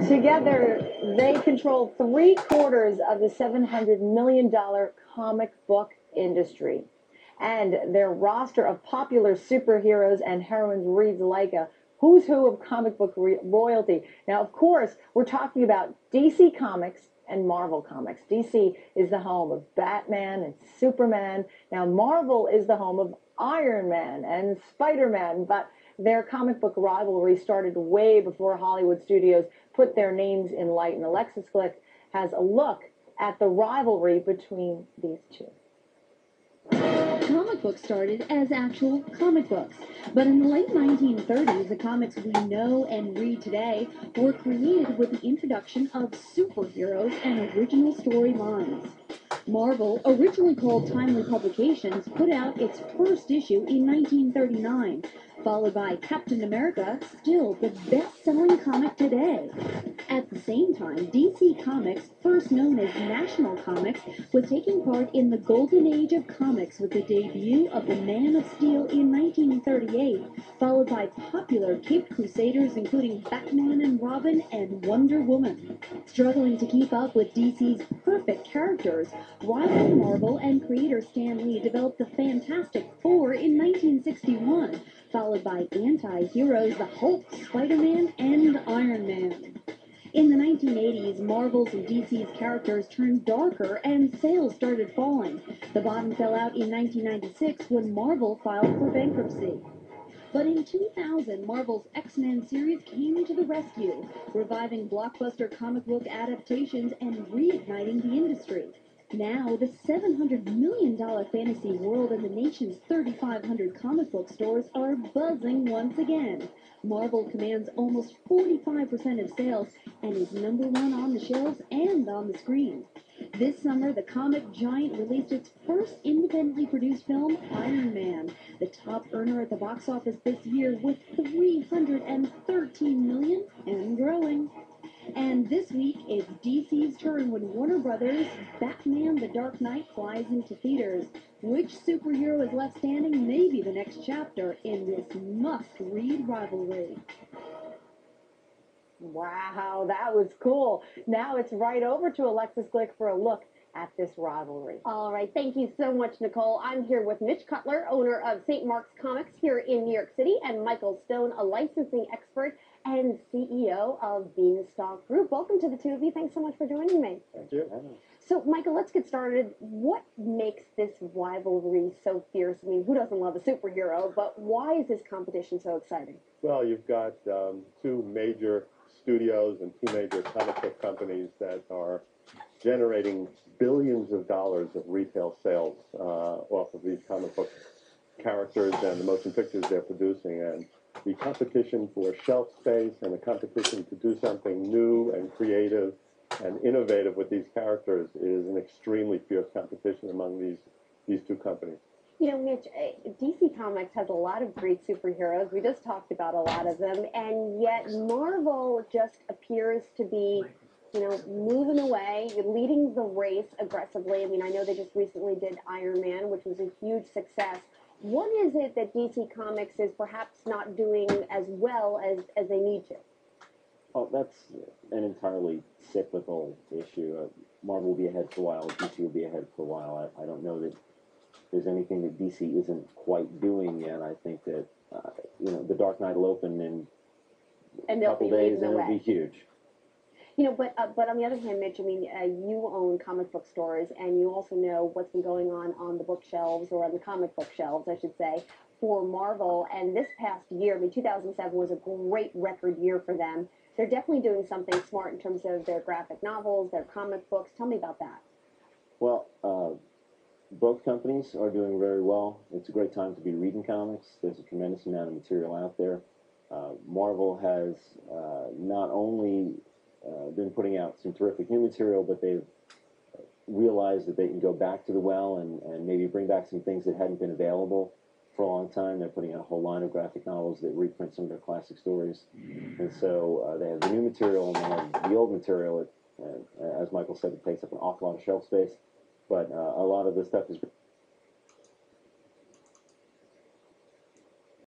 Together, they control three-quarters of the $700 million comic book industry. And their roster of popular superheroes and heroines reads like a who's who of comic book royalty. Now, of course, we're talking about DC Comics and Marvel Comics. DC is the home of Batman and Superman. Now, Marvel is the home of Iron Man and Spider-Man, but their comic book rivalry started way before Hollywood studios put their names in light, and Alexis Glick has a look at the rivalry between these two. Comic books started as actual comic books, but in the late 1930s, the comics we know and read today were created with the introduction of superheroes and original storylines. Marvel, originally called Timely Publications, put out its first issue in 1939, followed by Captain America, still the best-selling comic today. At the same time, DC Comics, first known as National Comics, was taking part in the golden age of comics with the debut of the Man of Steel in 1938, followed by popular Caped Crusaders including Batman and Robin and Wonder Woman. Struggling to keep up with DC's perfect characters, rival Marvel and creator Stan Lee developed the Fantastic Four in 1961, followed by anti-heroes the Hulk, Spider-Man, and Iron Man. In the 1980s, Marvel's and DC's characters turned darker and sales started falling. The bottom fell out in 1996 when Marvel filed for bankruptcy. But in 2000, Marvel's X-Men series came to the rescue, reviving blockbuster comic book adaptations and reigniting the industry. Now, the $700 million fantasy world and the nation's 3,500 comic book stores are buzzing once again. Marvel commands almost 45% of sales and is number one on the shelves and on the screen. This summer, the comic giant released its first independently produced film, Iron Man, the top earner at the box office this year with $313 million and growing. And this week, it's DC's turn when Warner Brothers' Batman the Dark Knight flies into theaters. Which superhero is left standing may be the next chapter in this must-read rivalry. Wow, that was cool. Now it's right over to Alexis Glick for a look at this rivalry. All right, thank you so much, Nicole. I'm here with Mitch Cutler, owner of St. Mark's Comics here in New York City, and Michael Stone, a licensing expert and CEO of Beanstalk Group. Welcome to the two of you. Thanks so much for joining me. Thank you. So, Michael, let's get started. What makes this rivalry so fierce? I mean, who doesn't love a superhero? But why is this competition so exciting? Well, you've got two major studios and two major comic book companies that are generating billions of dollars of retail sales off of these comic book characters and the motion pictures they're producing. And the competition for shelf space and the competition to do something new and creative and innovative with these characters is an extremely fierce competition among these two companies. You know, Mitch, DC Comics has a lot of great superheroes. We just talked about a lot of them, and yet Marvel just appears to be, moving away, leading the race aggressively. I mean, I know they just recently did Iron Man, which was a huge success. What is it that DC Comics is perhaps not doing as well as they need to? Oh, that's an entirely cyclical issue. Marvel will be ahead for a while, DC will be ahead for a while. I don't know that there's anything that DC isn't quite doing yet. I think that, The Dark Knight will open in a couple days and it'll be huge. But on the other hand, Mitch, I mean, you own comic book stores, and you also know what's been going on the bookshelves, or on the comic book shelves, I should say, for Marvel. And this past year, I mean, 2007 was a great record year for them. They're definitely doing something smart in terms of their graphic novels, their comic books. Tell me about that. Well, both companies are doing very well. It's a great time to be reading comics. There's a tremendous amount of material out there. Marvel has not only been putting out some terrific new material, but they've realized that they can go back to the well and maybe bring back some things that hadn't been available for a long time. They're putting out a whole line of graphic novels that reprint some of their classic stories. And so they have the new material and they have the old material. As Michael said, it takes up an awful lot of shelf space, but a lot of the stuff is